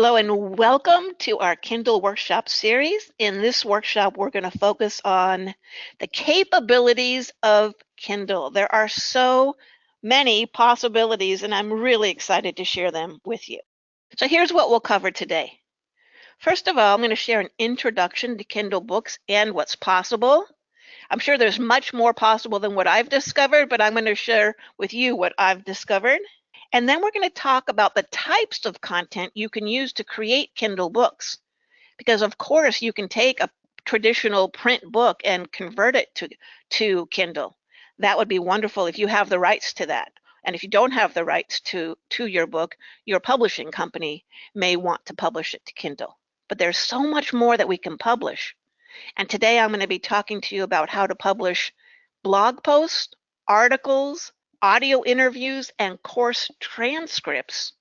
Hello and welcome to our Kindle workshop series. In this workshop, we're going to focus on the capabilities of Kindle. There are so many possibilities, and I'm really excited to share them with you. So here's what we'll cover today. First of all, I'm going to share an introduction to Kindle books and what's possible. I'm sure there's much more possible than what I've discovered, but I'm going to share with you what I've discovered. And then we're going to talk about the types of content you can use to create Kindle books. Because of course you can take a traditional print book and convert it to Kindle. That would be wonderful if you have the rights to that. And if you don't have the rights to your book, your publishing company may want to publish it to Kindle. But there's so much more that we can publish. And today I'm going to be talking to you about how to publish blog posts, articles, audio interviews, and course transcripts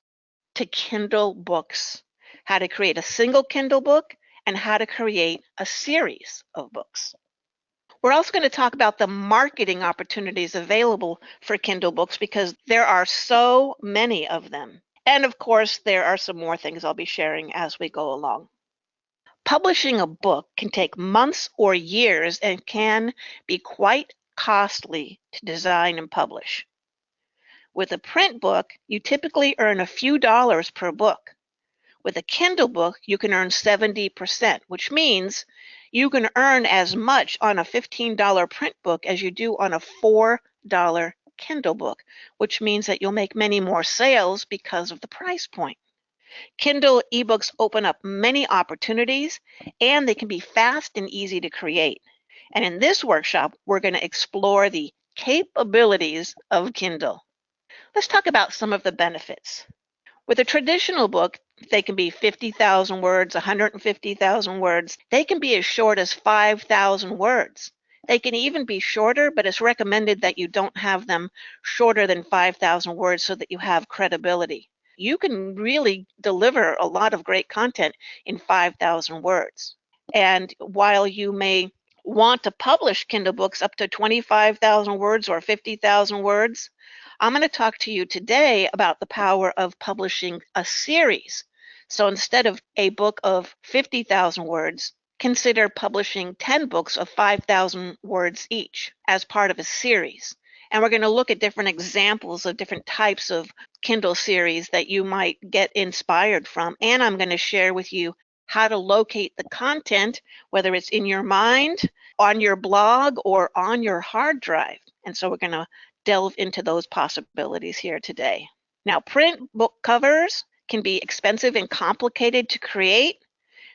to Kindle books. How to create a single Kindle book and how to create a series of books. We're also going to talk about the marketing opportunities available for Kindle books because there are so many of them. And of course, there are some more things I'll be sharing as we go along. Publishing a book can take months or years and can be quite costly to design and publish. With a print book, you typically earn a few dollars per book. With a Kindle book, you can earn 70%, which means you can earn as much on a $15 print book as you do on a $4 Kindle book, which means that you'll make many more sales because of the price point. Kindle ebooks open up many opportunities, and they can be fast and easy to create. And in this workshop, we're going to explore the capabilities of Kindle. Let's talk about some of the benefits. With a traditional book, they can be 50,000 words, 150,000 words. They can be as short as 5,000 words. They can even be shorter, but it's recommended that you don't have them shorter than 5,000 words so that you have credibility. You can really deliver a lot of great content in 5,000 words. And while you may want to publish Kindle books up to 25,000 words or 50,000 words, I'm going to talk to you today about the power of publishing a series. So instead of a book of 50,000 words, consider publishing 10 books of 5,000 words each as part of a series. And we're going to look at different examples of different types of Kindle series that you might get inspired from. And I'm going to share with you how to locate the content, whether it's in your mind, on your blog, or on your hard drive. And so we're going to delve into those possibilities here today. Now, print book covers can be expensive and complicated to create.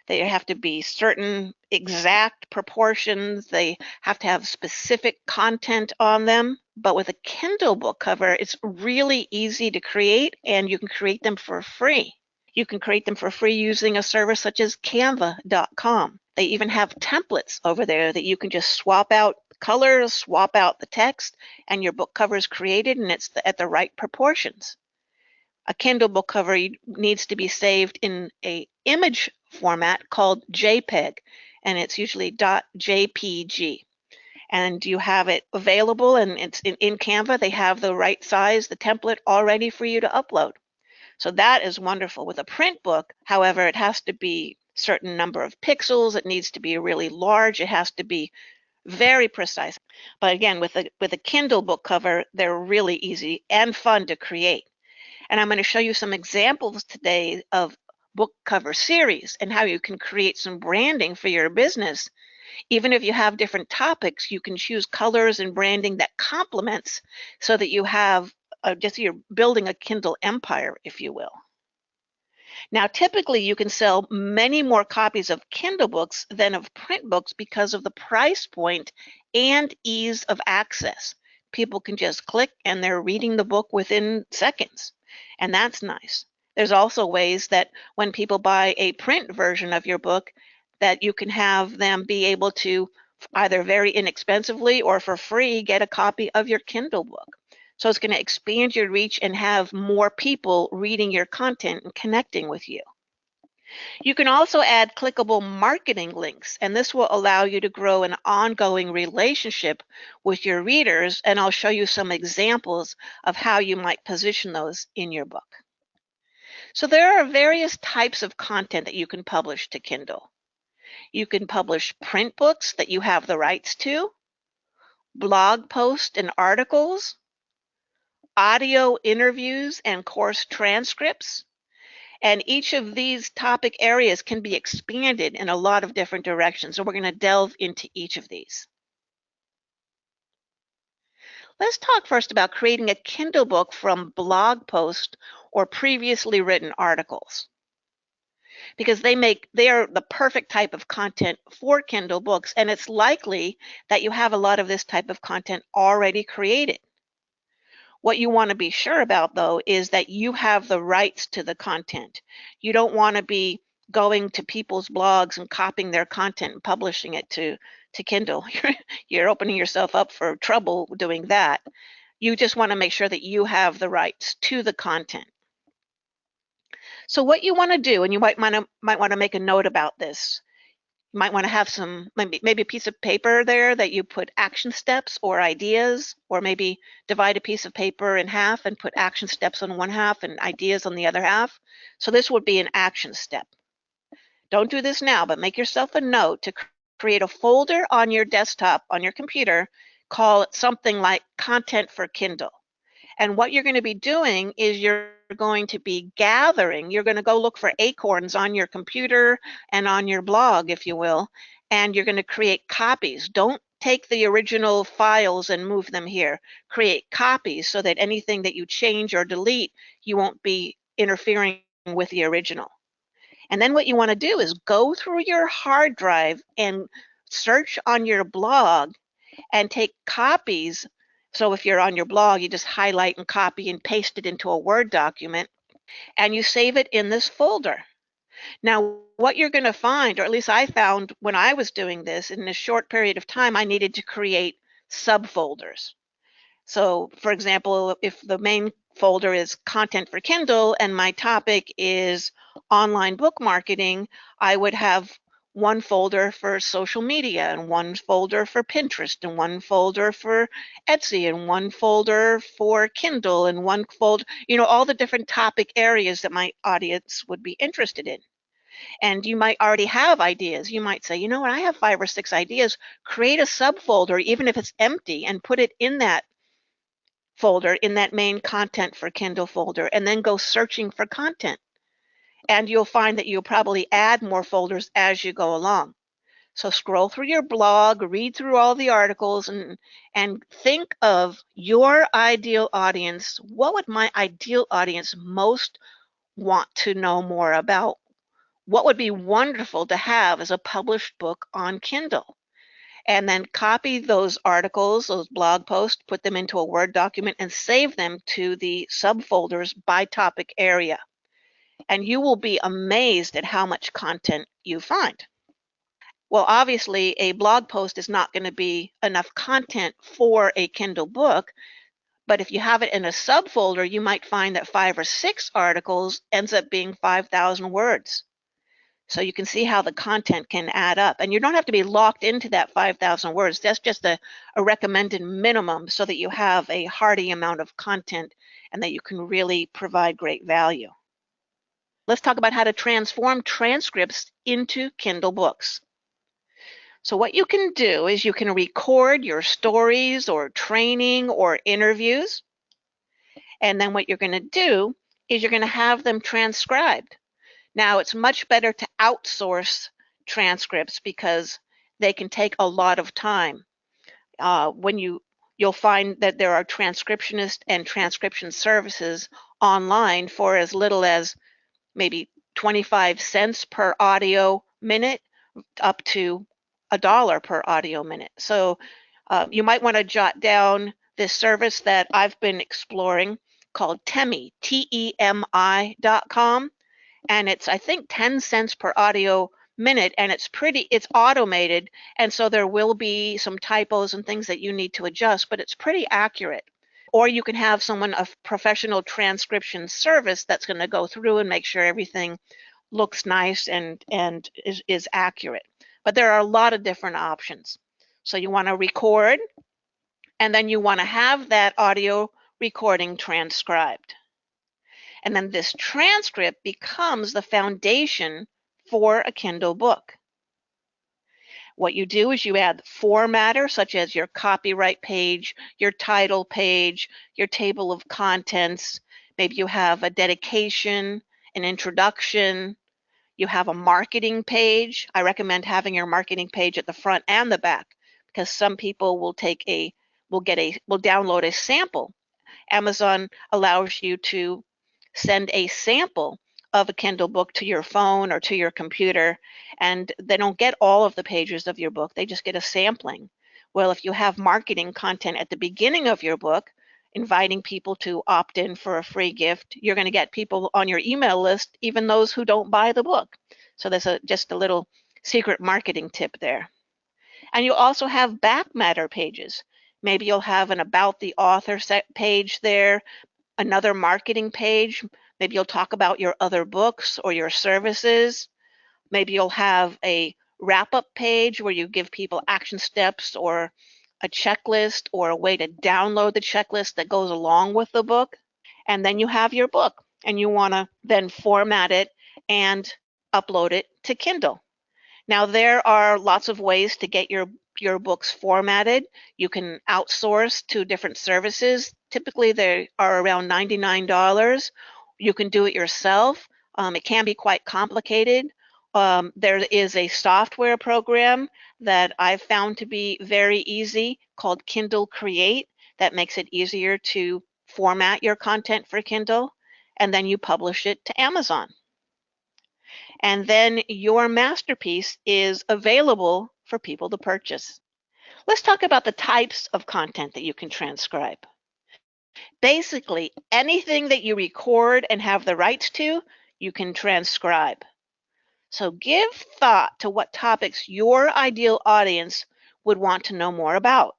They have to be certain exact proportions. They have to have specific content on them. But with a Kindle book cover, it's really easy to create, and you can create them for free. You can create them for free using a service such as canva.com. They even have templates over there that you can just swap out colors, swap out the text, and your book cover is created, and it's at the right proportions. A Kindle book cover needs to be saved in an image format called JPEG, and it's usually .jpg. And you have it available, and it's in Canva. They have the right size, the template all ready for you to upload. So that is wonderful. With a print book, however, it has to be a certain number of pixels. It needs to be really large. It has to be very precise. But again, with a Kindle book cover, they're really easy and fun to create. And I'm going to show you some examples today of book cover series and how you can create some branding for your business. Even if you have different topics, you can choose colors and branding that complements so that you have you're building a Kindle empire, if you will. Now, typically you can sell many more copies of Kindle books than of print books because of the price point and ease of access. People can just click and they're reading the book within seconds, and that's nice. There's also ways that when people buy a print version of your book, that you can have them be able to either very inexpensively or for free get a copy of your Kindle book. So it's going to expand your reach and have more people reading your content and connecting with you. You can also add clickable marketing links, and this will allow you to grow an ongoing relationship with your readers, and I'll show you some examples of how you might position those in your book. So there are various types of content that you can publish to Kindle. You can publish print books that you have the rights to, blog posts and articles, audio interviews and course transcripts, and each of these topic areas can be expanded in a lot of different directions. So we're going to delve into each of these. Let's talk first about creating a Kindle book from blog posts or previously written articles, because they are the perfect type of content for Kindle books, and it's likely that you have a lot of this type of content already created. What you want to be sure about, though, is that you have the rights to the content. You don't want to be going to people's blogs and copying their content and publishing it to Kindle. You're opening yourself up for trouble doing that. You just want to make sure that you have the rights to the content. So what you want to do, and you might want to make a note about this. You might want to have some, maybe a piece of paper there that you put action steps or ideas, or maybe divide a piece of paper in half and put action steps on one half and ideas on the other half. So this would be an action step. Don't do this now, but make yourself a note to create a folder on your desktop, on your computer, call it something like Content for Kindle. And what you're going to be doing is you're going to be gathering, you're going to go look for acorns on your computer and on your blog, if you will, and you're going to create copies. Don't take the original files and move them here. Create copies so that anything that you change or delete, you won't be interfering with the original. And then what you want to do is go through your hard drive and search on your blog and take copies. So if you're on your blog, you just highlight and copy and paste it into a Word document, and you save it in this folder. Now, what you're going to find, or at least I found when I was doing this, in a short period of time, I needed to create subfolders. So, for example, if the main folder is Content for Kindle and my topic is online book marketing, I would have one folder for social media and one folder for Pinterest and one folder for Etsy and one folder for Kindle and one folder, all the different topic areas that my audience would be interested in. And you might already have ideas. You might say, you know what, I have 5 or 6 ideas. Create a subfolder, even if it's empty, and put it in that folder, in that main Content for Kindle folder, and then go searching for content. And you'll find that you'll probably add more folders as you go along. So scroll through your blog, read through all the articles, and think of your ideal audience. What would my ideal audience most want to know more about? What would be wonderful to have as a published book on Kindle? And then copy those articles, those blog posts, put them into a Word document and save them to the subfolders by topic area. And you will be amazed at how much content you find. Well, obviously, a blog post is not going to be enough content for a Kindle book, but if you have it in a subfolder, you might find that 5 or 6 articles ends up being 5,000 words. So you can see how the content can add up. And you don't have to be locked into that 5,000 words. That's just a recommended minimum so that you have a hearty amount of content and that you can really provide great value. Let's talk about how to transform transcripts into Kindle books. So what you can do is you can record your stories or training or interviews. And then what you're going to do is you're going to have them transcribed. Now, it's much better to outsource transcripts because they can take a lot of time. You'll find that there are transcriptionists and transcription services online for as little as maybe 25 cents per audio minute up to $1 per audio minute. So you might want to jot down this service that I've been exploring called Temi, TEMI.com. And it's, I think, 10 cents per audio minute, and it's automated, and so there will be some typos and things that you need to adjust, but it's pretty accurate. Or you can have a professional transcription service that's going to go through and make sure everything looks nice and is accurate. But there are a lot of different options. So you want to record, and then you want to have that audio recording transcribed. And then this transcript becomes the foundation for a Kindle book. What you do is you add formatter, such as your copyright page, your title page, your table of contents. Maybe you have a dedication, an introduction. You have a marketing page. I recommend having your marketing page at the front and the back, because some people will download a sample. Amazon allows you to send a sample of a Kindle book to your phone or to your computer, and they don't get all of the pages of your book. They just get a sampling. Well, if you have marketing content at the beginning of your book, inviting people to opt in for a free gift, you're going to get people on your email list, even those who don't buy the book. So there's just a little secret marketing tip there. And you also have back matter pages. Maybe you'll have an about the author page there, another marketing page. Maybe you'll talk about your other books or your services. Maybe you'll have a wrap-up page where you give people action steps or a checklist or a way to download the checklist that goes along with the book. And then you have your book, and you want to then format it and upload it to Kindle. Now, there are lots of ways to get your books formatted. You can outsource to different services. Typically, they are around $99. You can do it yourself. It can be quite complicated. There is a software program that I've found to be very easy called Kindle Create that makes it easier to format your content for Kindle, and then you publish it to Amazon. And then your masterpiece is available for people to purchase. Let's talk about the types of content that you can transcribe. Basically, anything that you record and have the rights to, you can transcribe. So give thought to what topics your ideal audience would want to know more about.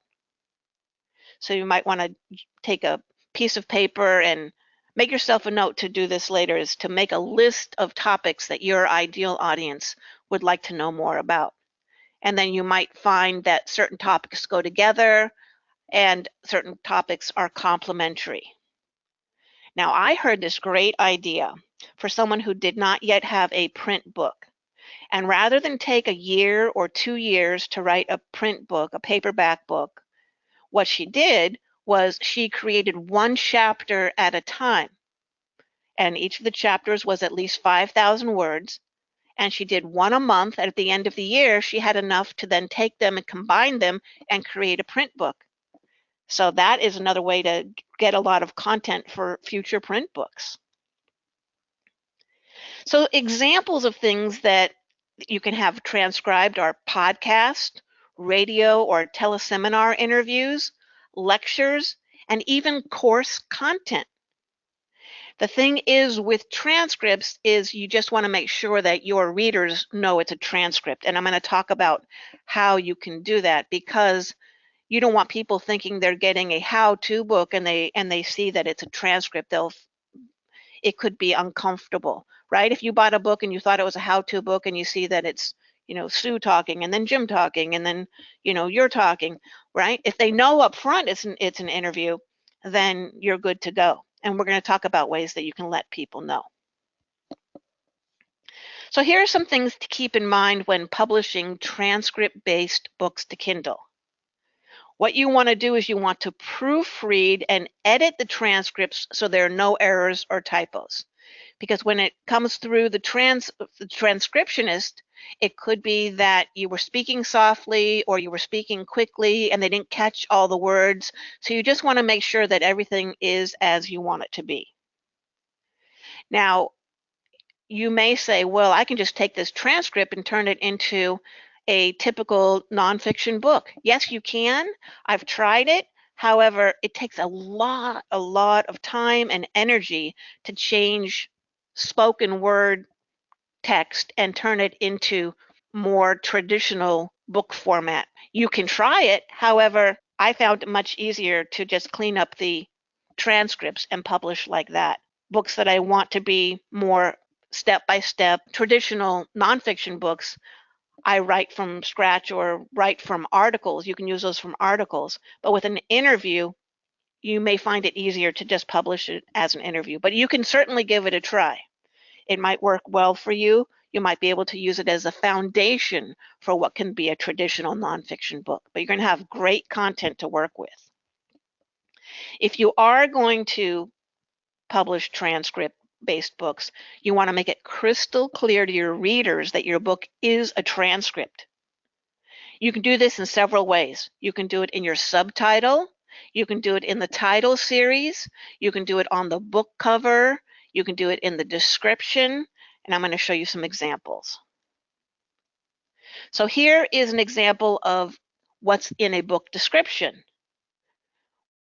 So you might want to take a piece of paper and make yourself a note to do this later, is to make a list of topics that your ideal audience would like to know more about. And then you might find that certain topics go together and certain topics are complementary. Now, I heard this great idea for someone who did not yet have a print book. And rather than take a year or 2 years to write a print book, a paperback book, what she did was she created one chapter at a time. And each of the chapters was at least 5,000 words. And she did one a month. And at the end of the year, she had enough to then take them and combine them and create a print book. So that is another way to get a lot of content for future print books. So examples of things that you can have transcribed are podcast, radio or teleseminar interviews, lectures, and even course content. The thing is with transcripts is you just want to make sure that your readers know it's a transcript. And I'm going to talk about how you can do that, because you don't want people thinking they're getting a how-to book and they see that it's a transcript. It could be uncomfortable, right? If you bought a book and you thought it was a how-to book and you see that it's, Sue talking and then Jim talking and then, you're talking, right? If they know up front it's an interview, then you're good to go. And we're going to talk about ways that you can let people know. So here are some things to keep in mind when publishing transcript-based books to Kindle. What you want to do is you want to proofread and edit the transcripts so there are no errors or typos. Because when it comes through the transcriptionist, it could be that you were speaking softly or you were speaking quickly and they didn't catch all the words. So you just want to make sure that everything is as you want it to be. Now, you may say, well, I can just take this transcript and turn it into a typical nonfiction book. Yes, you can. I've tried it. However, it takes a lot of time and energy to change spoken word text and turn it into more traditional book format. You can try it. However, I found it much easier to just clean up the transcripts and publish like that. Books that I want to be more step-by-step, traditional nonfiction books, I write from scratch or write from articles. You can use those from articles. But with an interview, you may find it easier to just publish it as an interview, but you can certainly give it a try. It might work well for you. You might be able to use it as a foundation for what can be a traditional nonfiction book, but you're going to have great content to work with. If you are going to publish transcript-based books, you want to make it crystal clear to your readers that your book is a transcript. You can do this in several ways. You can do it in your subtitle. You can do it in the title series. You can do it on the book cover. You can do it in the description. And I'm going to show you some examples. So here is an example of what's in a book description.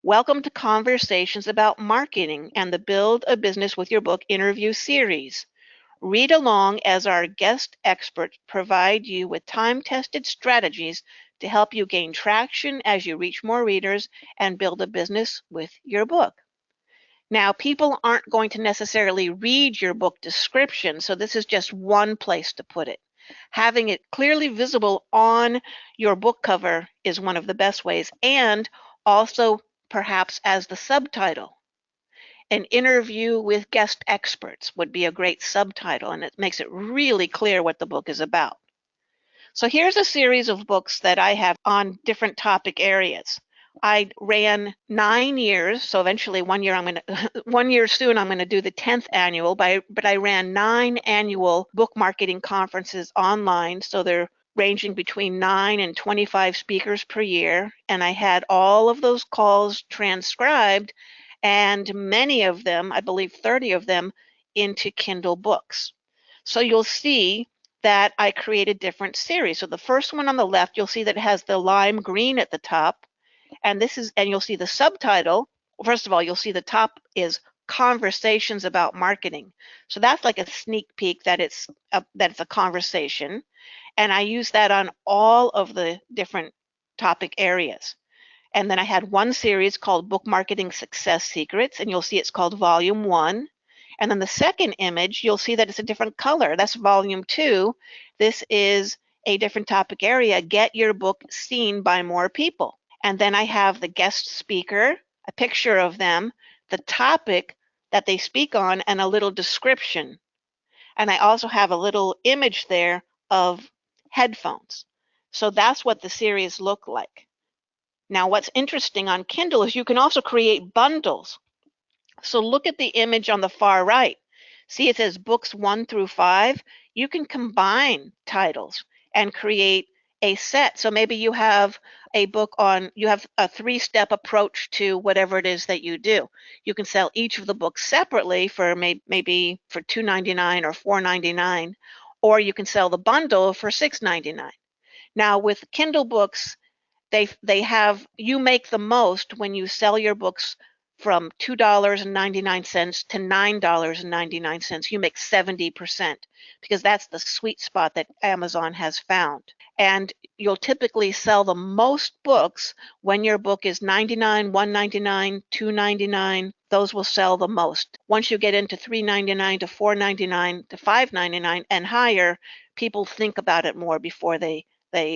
Welcome to Conversations about Marketing and the Build a Business with Your Book interview series. Read along as our guest experts provide you with time-tested strategies to help you gain traction as you reach more readers and build a business with your book. Now, people aren't going to necessarily read your book description, so this is just one place to put it. Having it clearly visible on your book cover is one of the best ways, and also perhaps as the subtitle. An interview with guest experts would be a great subtitle, and it makes it really clear what the book is about. So here's a series of books that I have on different topic areas. I ran 9 years, so eventually 1 year one year soon I'm going to do the 10th annual, but I ran 9 annual book marketing conferences online, so they're ranging between 9 and 25 speakers per year, and I had all of those calls transcribed, and many of them, I believe 30 of them, into Kindle books. So you'll see that I created different series. So the first one on the left, you'll see that it has the lime green at the top, and you'll see the subtitle. First of all, you'll see the top is Conversations about Marketing. So that's like a sneak peek that it's a conversation. And I use that on all of the different topic areas. And then I had one series called Book Marketing Success Secrets, and you'll see it's called Volume 1. And then the second image, you'll see that it's a different color. That's Volume 2. This is a different topic area, Get Your Book Seen by More People. And then I have the guest speaker, a picture of them, the topic that they speak on, and a little description. And I also have a little image there of headphones. So that's what the series look like. Now, what's interesting on Kindle is you can also create bundles. So look at the image on the far right. See, it says books 1 through 5. You can combine titles and create a set. So maybe you have a book you have a 3-step approach to whatever it is that you do. You can sell each of the books separately for maybe for $2.99 or $4.99, or you can sell the bundle for $6.99. Now with Kindle books, they have, you make the most when you sell your books from $2.99 to $9.99. You make 70% because that's the sweet spot that Amazon has found. And you'll typically sell the most books when your book is $99, $199, $2.99. Those will sell the most. Once you get into $3.99 to $4.99 to $5.99 and higher, people think about it more before they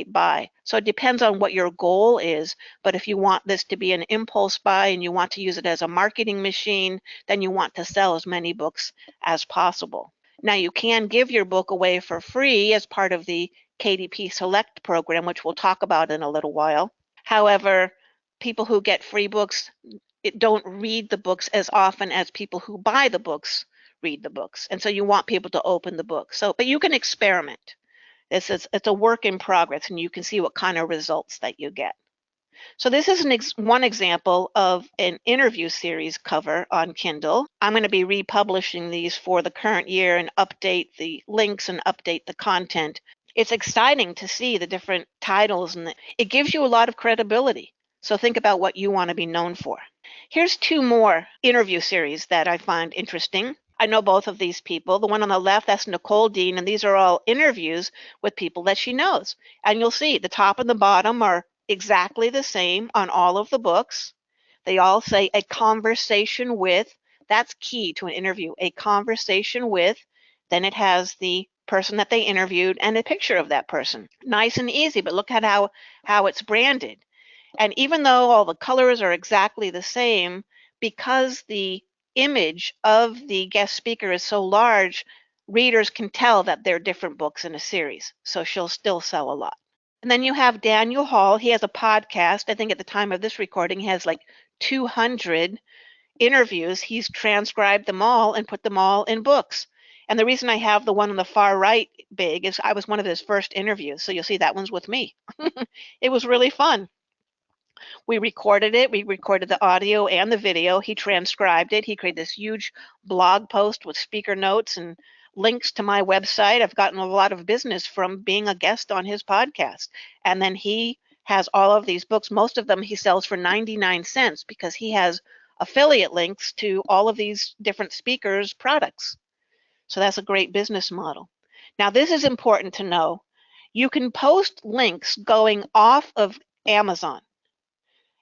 buy. So it depends on what your goal is, but if you want this to be an impulse buy and you want to use it as a marketing machine, then you want to sell as many books as possible. Now you can give your book away for free as part of the KDP Select program, which we'll talk about in a little while. However, people who get free books don't read the books as often as people who buy the books read the books. And so you want people to open the book. But you can experiment. It's a work in progress, and you can see what kind of results that you get. So this is one example of an interview series cover on Kindle. I'm going to be republishing these for the current year and update the links and update the content. It's exciting to see the different titles, and it gives you a lot of credibility. So think about what you want to be known for. Here's 2 more interview series that I find interesting. I know both of these people. The one on the left, that's Nicole Dean, and these are all interviews with people that she knows. And you'll see the top and the bottom are exactly the same on all of the books. They all say a conversation with. That's key to an interview, a conversation with. Then it has the person that they interviewed and a picture of that person. Nice and easy, but look at how it's branded. And even though all the colors are exactly the same, because the image of the guest speaker is so large, readers can tell that they're different books in a series. So she'll still sell a lot. And then you have Daniel Hall. He has a podcast. I think at the time of this recording, he has like 200 interviews. He's transcribed them all and put them all in books. And the reason I have the one on the far right big is I was one of his first interviews. So you'll see that one's with me. It was really fun. We recorded it. We recorded the audio and the video. He transcribed it. He created this huge blog post with speaker notes and links to my website. I've gotten a lot of business from being a guest on his podcast. And then he has all of these books. Most of them he sells for 99 cents because he has affiliate links to all of these different speakers' products. So that's a great business model. Now, this is important to know. You can post links going off of Amazon,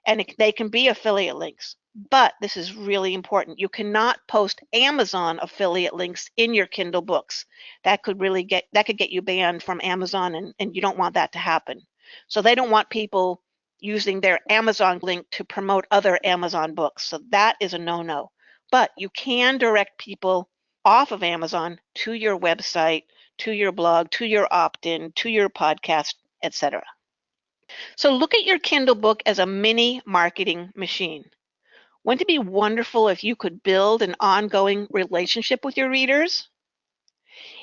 and they can be affiliate links. But this is really important. You cannot post Amazon affiliate links in your Kindle books. That could get you banned from Amazon, and you don't want that to happen. So they don't want people using their Amazon link to promote other Amazon books. So that is a no-no. But you can direct people off of Amazon to your website, to your blog, to your opt-in, to your podcast, etc. So look at your Kindle book as a mini marketing machine. Wouldn't it be wonderful if you could build an ongoing relationship with your readers?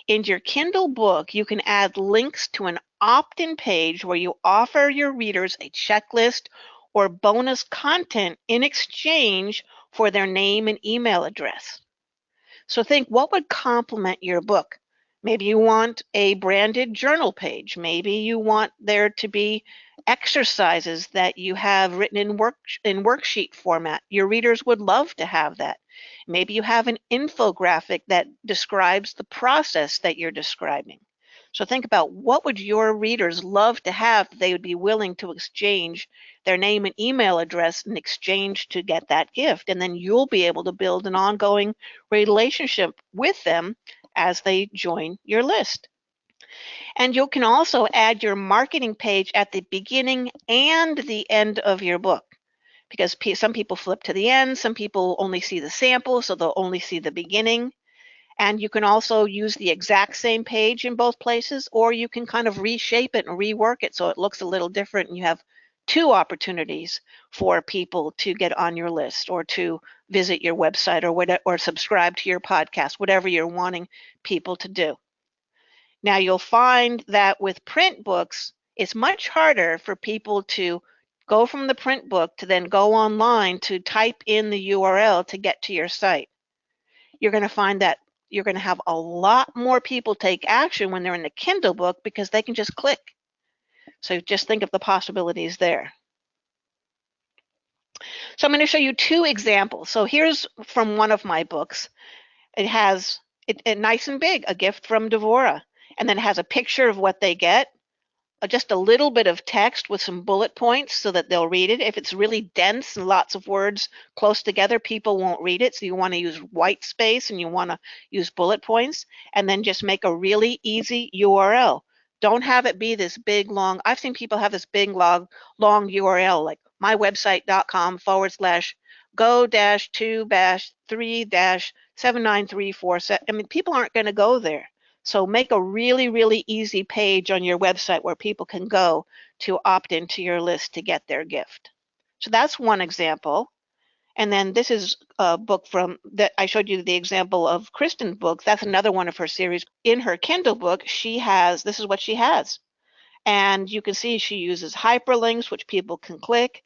In your Kindle book, you can add links to an opt-in page where you offer your readers a checklist or bonus content in exchange for their name and email address. So think, what would complement your book? Maybe you want a branded journal page. Maybe you want there to be exercises that you have written in worksheet format. Your readers would love to have that. Maybe you have an infographic that describes the process that you're describing. So think about, what would your readers love to have that they would be willing to exchange their name and email address in exchange to get that gift. And then you'll be able to build an ongoing relationship with them as they join your list. And you can also add your marketing page at the beginning and the end of your book, because some people flip to the end, some people only see the sample, so they'll only see the beginning. And you can also use the exact same page in both places, or you can kind of reshape it and rework it so it looks a little different, and you have two opportunities for people to get on your list or to visit your website or subscribe to your podcast, whatever you're wanting people to do. Now, you'll find that with print books, it's much harder for people to go from the print book to then go online to type in the URL to get to your site. You're going to find that you're going to have a lot more people take action when they're in the Kindle book because they can just click. So just think of the possibilities there. So I'm going to show you two examples. So here's from one of my books. It has it nice and big, a gift from Devora, and then it has a picture of what they get, just a little bit of text with some bullet points so that they'll read it. If it's really dense and lots of words close together, people won't read it. So you want to use white space and you want to use bullet points, and then just make a really easy URL. Don't have it be this big, long. I've seen people have this big, long URL like mywebsite.com/go-2-3-79347. I mean, people aren't going to go there. So make a really, really easy page on your website where people can go to opt into your list to get their gift. So that's one example. And then this is a book from that I showed you the example of Kristen's book. That's another one of her series. In her Kindle book, this is what she has. And you can see she uses hyperlinks, which people can click.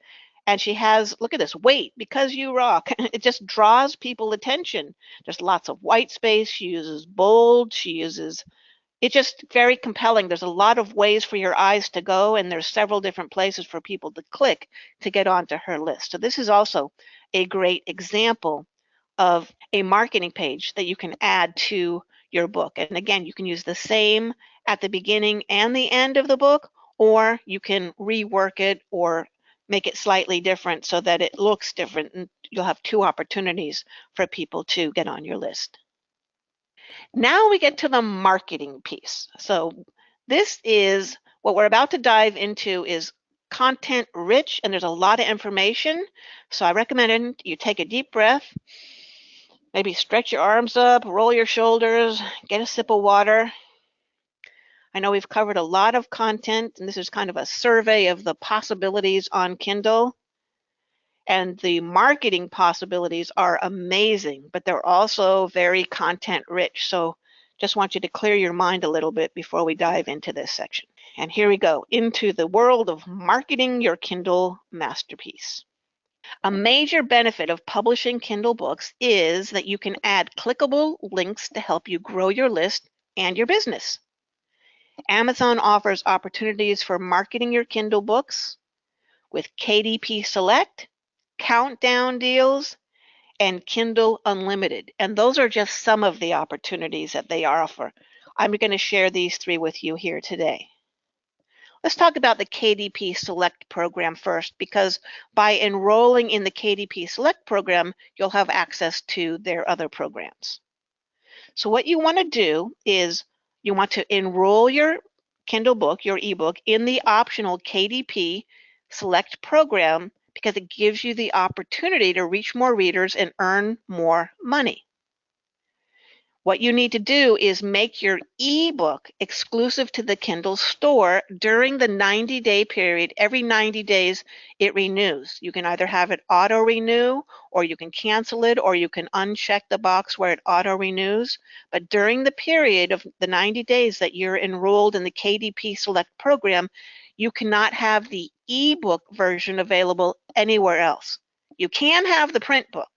And she has, look at this, wait, because you rock. It just draws people's attention. There's lots of white space. She uses bold. It's just very compelling. There's a lot of ways for your eyes to go, and there's several different places for people to click to get onto her list. So this is also a great example of a marketing page that you can add to your book. And again, you can use the same at the beginning and the end of the book, or you can rework it or make it slightly different so that it looks different, and you'll have two opportunities for people to get on your list. Now we get to the marketing piece. So this is what we're about to dive into, is content rich and there's a lot of information. So I recommend you take a deep breath, maybe stretch your arms up, roll your shoulders, get a sip of water. I know we've covered a lot of content, and this is kind of a survey of the possibilities on Kindle. And the marketing possibilities are amazing, but they're also very content rich. So just want you to clear your mind a little bit before we dive into this section. And here we go, into the world of marketing your Kindle masterpiece. A major benefit of publishing Kindle books is that you can add clickable links to help you grow your list and your business. Amazon offers opportunities for marketing your Kindle books with KDP Select, countdown deals, and Kindle Unlimited. And those are just some of the opportunities that they offer. I'm going to share these three with you here today. Let's talk about the KDP Select program first, because by enrolling in the KDP Select program, you'll have access to their other programs. So what you want to do is you want to enroll your Kindle book, your ebook, in the optional KDP Select program because it gives you the opportunity to reach more readers and earn more money. What you need to do is make your ebook exclusive to the Kindle store during the 90-day period. Every 90 days, it renews. You can either have it auto-renew, or you can cancel it, or you can uncheck the box where it auto-renews. But during the period of the 90 days that you're enrolled in the KDP Select program, you cannot have the ebook version available anywhere else. You can have the print book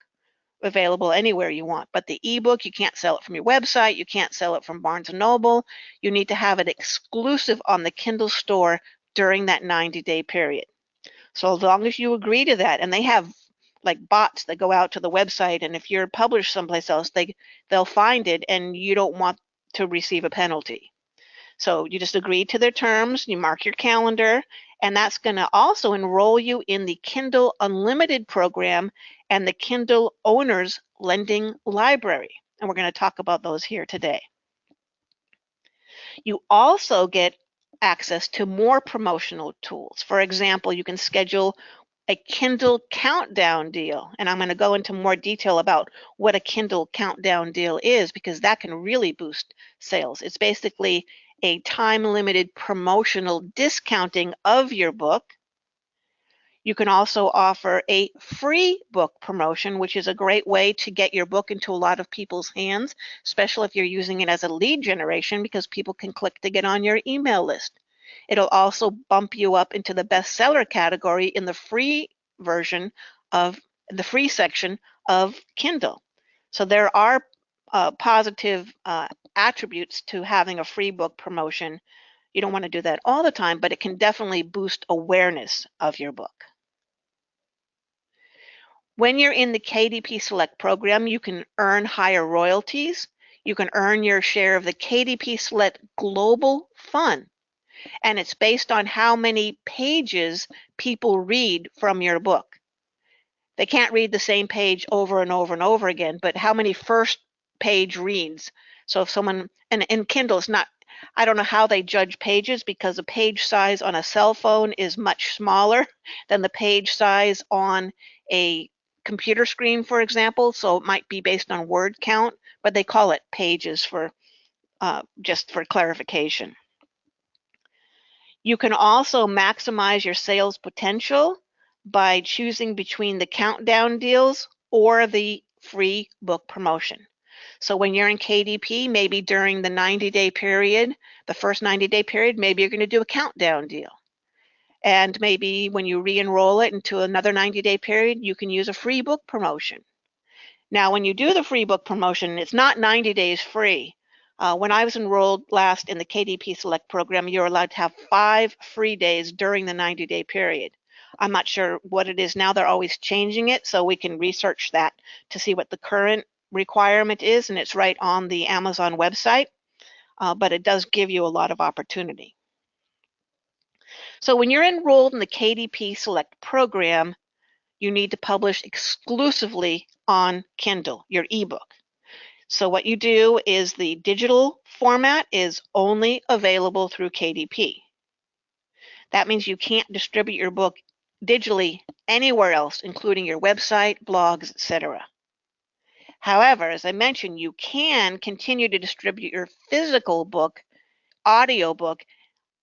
available anywhere you want, but the ebook, you can't sell it from your website, you can't sell it from Barnes & Noble. You need to have it exclusive on the Kindle store during that 90-day period. So as long as you agree to that, and they have like bots that go out to the website, and if you're published someplace else, they'll find it and you don't want to receive a penalty. So you just agree to their terms, you mark your calendar, and that's going to also enroll you in the Kindle Unlimited program and the Kindle Owners Lending Library. And we're going to talk about those here today. You also get access to more promotional tools. For example, you can schedule a Kindle countdown deal. And I'm going to go into more detail about what a Kindle countdown deal is, because that can really boost sales. It's basically a time-limited promotional discounting of your book. You can also offer a free book promotion, which is a great way to get your book into a lot of people's hands, especially if you're using it as a lead generation, because people can click to get on your email list. It'll also bump you up into the bestseller category in the free version of the free section of Kindle. So there are positive attributes to having a free book promotion. You don't want to do that all the time, but it can definitely boost awareness of your book. When you're in the KDP Select program, you can earn higher royalties. You can earn your share of the KDP Select Global Fund, and it's based on how many pages people read from your book. They can't read the same page over and over and over again, but how many first page reads. So if someone, and in Kindle, it's not, I don't know how they judge pages, because the page size on a cell phone is much smaller than the page size on a computer screen, for example. So it might be based on word count, but they call it pages for just for clarification. You can also maximize your sales potential by choosing between the countdown deals or the free book promotion. So when you're in KDP, maybe during the 90-day period, the first 90-day period, maybe you're going to do a countdown deal. And maybe when you re-enroll it into another 90-day period, you can use a free book promotion. Now, when you do the free book promotion, it's not 90 days free. When I was enrolled last in the KDP Select program, you're allowed to have 5 free days during the 90-day period. I'm not sure what it is now. They're always changing it, so we can research that to see what the current requirement is, and it's right on the Amazon website, but it does give you a lot of opportunity. So when you're enrolled in the KDP Select program, you need to publish exclusively on Kindle, your ebook. So what you do is the digital format is only available through KDP. That means you can't distribute your book digitally anywhere else, including your website, blogs, etc. However, as I mentioned, you can continue to distribute your physical book, audiobook,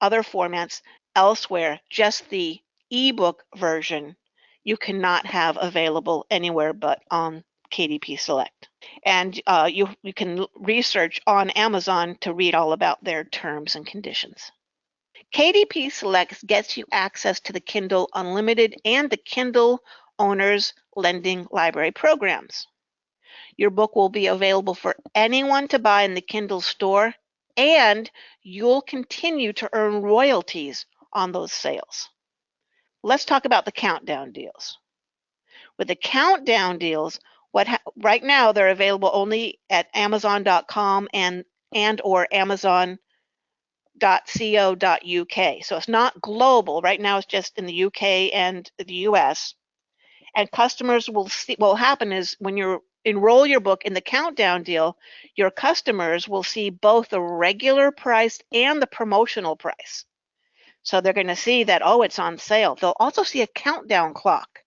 other formats elsewhere. Just the ebook version you cannot have available anywhere but on KDP Select. And you can research on Amazon to read all about their terms and conditions. KDP Select gets you access to the Kindle Unlimited and the Kindle Owners Lending Library programs. Your book will be available for anyone to buy in the Kindle store, and you'll continue to earn royalties on those sales. Let's talk about the countdown deals. With the countdown deals, right now they're available only at Amazon.com and or Amazon.co.uk. So it's not global. Right now it's just in the UK and the US. And customers will see, what will happen is when you enroll your book in the countdown deal, your customers will see both the regular price and the promotional price. So they're going to see that, oh, it's on sale. They'll also see a countdown clock.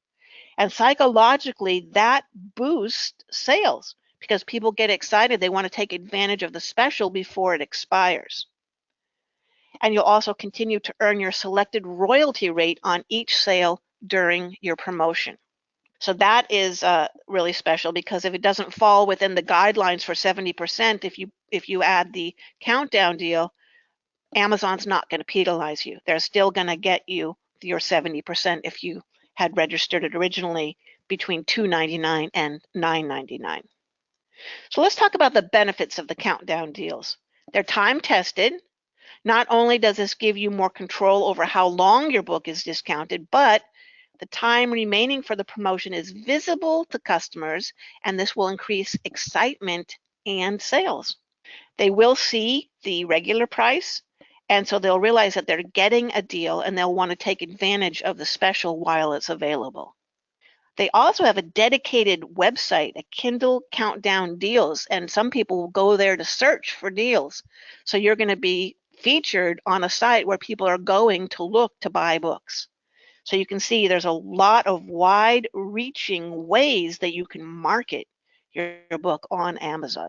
And psychologically, that boosts sales because people get excited. They want to take advantage of the special before it expires. And you'll also continue to earn your selected royalty rate on each sale during your promotion. So that is really special because if it doesn't fall within the guidelines for 70%, if you add the countdown deal, Amazon's not going to penalize you. They're still going to get you your 70% if you had registered it originally between $2.99 and $9.99. So let's talk about the benefits of the countdown deals. They're time tested. Not only does this give you more control over how long your book is discounted, but the time remaining for the promotion is visible to customers, and this will increase excitement and sales. They will see the regular price, and so they'll realize that they're getting a deal and they'll want to take advantage of the special while it's available. They also have a dedicated website, a Kindle Countdown Deals, and some people will go there to search for deals. So you're going to be featured on a site where people are going to look to buy books. So you can see there's a lot of wide-reaching ways that you can market your book on Amazon.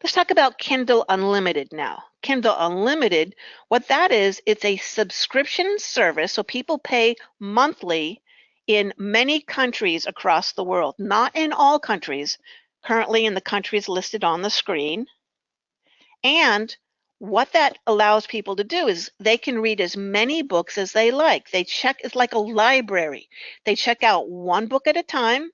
Let's talk about Kindle Unlimited now. Kindle Unlimited, what that is, it's a subscription service, so people pay monthly in many countries across the world, not in all countries, currently in the countries listed on the screen. And what that allows people to do is they can read as many books as they like. It's like a library. They check out one book at a time.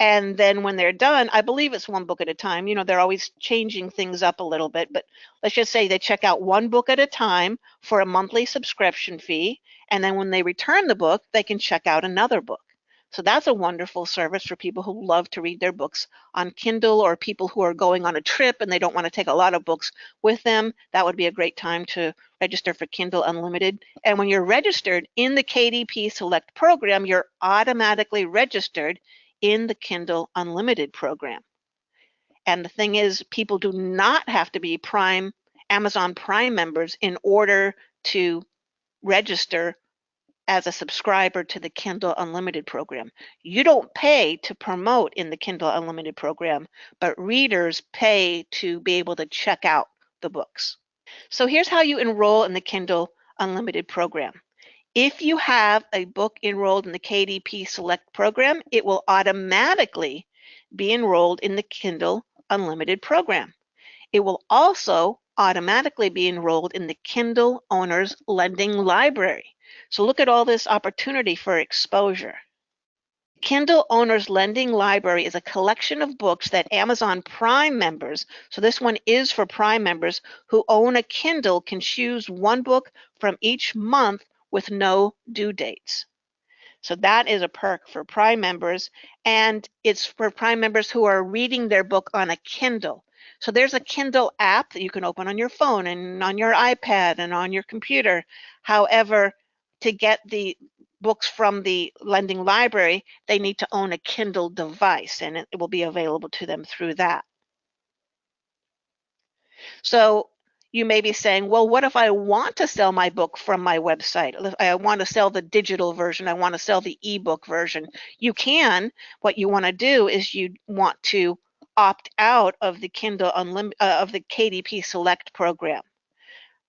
And then when they're done, I believe it's one book at a time. You know, they're always changing things up a little bit, but let's just say they check out one book at a time for a monthly subscription fee. And then when they return the book, they can check out another book. So that's a wonderful service for people who love to read their books on Kindle, or people who are going on a trip and they don't want to take a lot of books with them. That would be a great time to register for Kindle Unlimited. And when you're registered in the KDP Select program, you're automatically registered in the Kindle Unlimited program. And the thing is, people do not have to be Amazon Prime members in order to register as a subscriber to the Kindle Unlimited program. You don't pay to promote in the Kindle Unlimited program, but readers pay to be able to check out the books. So here's how you enroll in the Kindle Unlimited program. If you have a book enrolled in the KDP Select program, it will automatically be enrolled in the Kindle Unlimited program. It will also automatically be enrolled in the Kindle Owners Lending Library. So look at all this opportunity for exposure. Kindle Owners Lending Library is a collection of books that Amazon Prime members, so this one is for Prime members who own a Kindle, can choose one book from each month with no due dates. So that is a perk for Prime members, and it's for Prime members who are reading their book on a Kindle. So there's a Kindle app that you can open on your phone and on your iPad and on your computer. However, to get the books from the lending library, they need to own a Kindle device, and it will be available to them through that. So You may be saying, well, what if I want to sell my book from my website? I want to sell the digital version. I want to sell the ebook version. You can. What you want to do is you want to opt out of the Kindle Unlimited of the KDP Select program.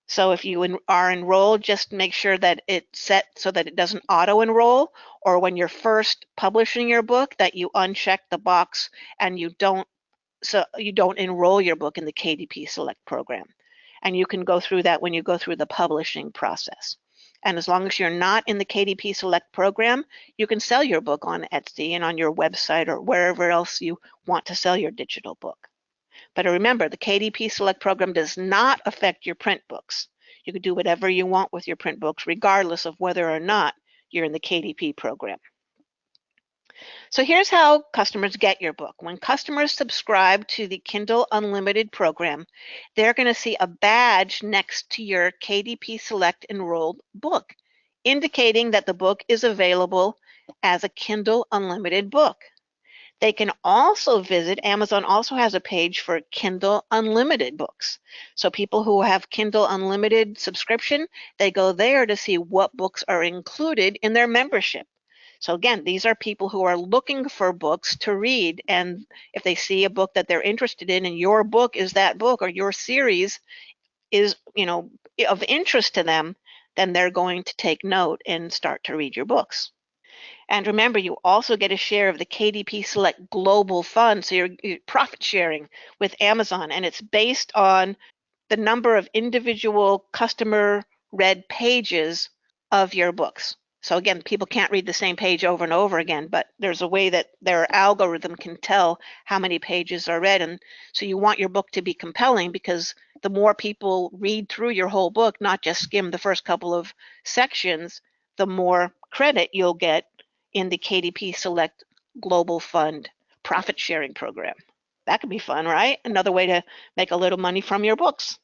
So if you are enrolled, just make sure that it's set so that it doesn't auto-enroll, or when you're first publishing your book, that you uncheck the box and you don't enroll your book in the KDP Select program. And you can go through that when you go through the publishing process. And as long as you're not in the KDP Select program, you can sell your book on Etsy and on your website or wherever else you want to sell your digital book. But remember, the KDP Select program does not affect your print books. You can do whatever you want with your print books, regardless of whether or not you're in the KDP program. So here's how customers get your book. When customers subscribe to the Kindle Unlimited program, they're going to see a badge next to your KDP Select enrolled book, indicating that the book is available as a Kindle Unlimited book. They can also visit, Amazon also has a page for Kindle Unlimited books. So people who have Kindle Unlimited subscription, they go there to see what books are included in their membership. So again, these are people who are looking for books to read, and if they see a book that they're interested in and your book is that book, or your series is, of interest to them, then they're going to take note and start to read your books. And remember, you also get a share of the KDP Select Global Fund, so you're profit sharing with Amazon, and it's based on the number of individual customer read pages of your books. So again, people can't read the same page over and over again, but there's a way that their algorithm can tell how many pages are read. And so you want your book to be compelling, because the more people read through your whole book, not just skim the first couple of sections, the more credit you'll get in the KDP Select Global Fund profit sharing program. That could be fun, right? Another way to make a little money from your books.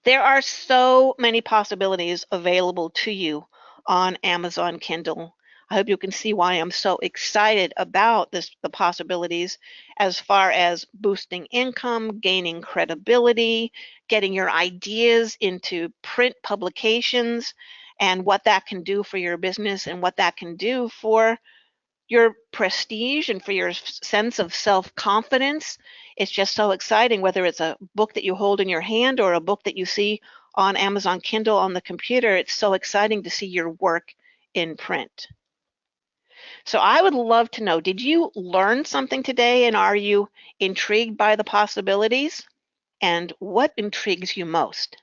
There are so many possibilities available to you on Amazon Kindle. I hope you can see why I'm so excited about the possibilities as far as boosting income, gaining credibility, getting your ideas into print publications, and what that can do for your business and what that can do for your prestige and for your sense of self-confidence. It's just so exciting, whether it's a book that you hold in your hand or a book that you see on Amazon Kindle on the computer. It's so exciting to see your work in print. So I would love to know, did you learn something today, and are you intrigued by the possibilities? And what intrigues you most?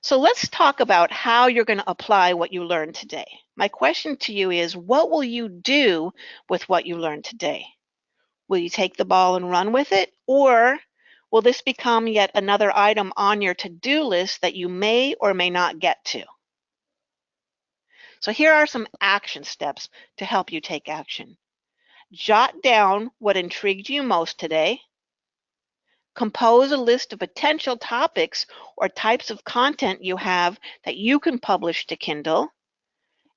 So let's talk about how you're going to apply what you learned today. My question to you is, what will you do with what you learned today? Will you take the ball and run with it? Or will this become yet another item on your to-do list that you may or may not get to? So here are some action steps to help you take action. Jot down what intrigued you most today. Compose a list of potential topics or types of content you have that you can publish to Kindle.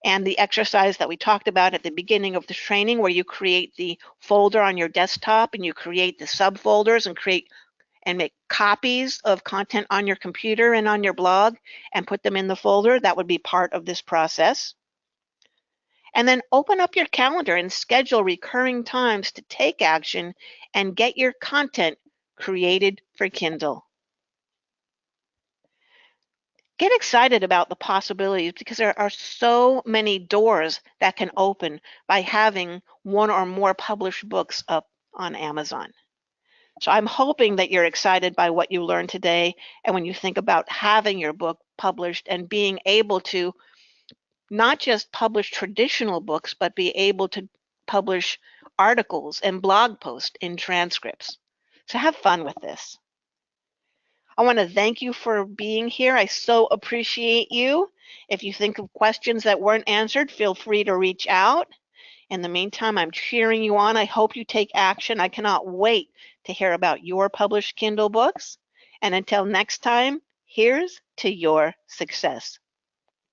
And the exercise that we talked about at the beginning of the training, where you create the folder on your desktop and you create the subfolders and make copies of content on your computer and on your blog and put them in the folder, that would be part of this process. And then open up your calendar and schedule recurring times to take action and get your content created for Kindle. Get excited about the possibilities, because there are so many doors that can open by having one or more published books up on Amazon. So I'm hoping that you're excited by what you learned today, and when you think about having your book published and being able to not just publish traditional books, but be able to publish articles and blog posts in transcripts. So have fun with this. I want to thank you for being here. I so appreciate you. If you think of questions that weren't answered, feel free to reach out. In the meantime, I'm cheering you on. I hope you take action. I cannot wait to hear about your published Kindle books. And until next time, here's to your success.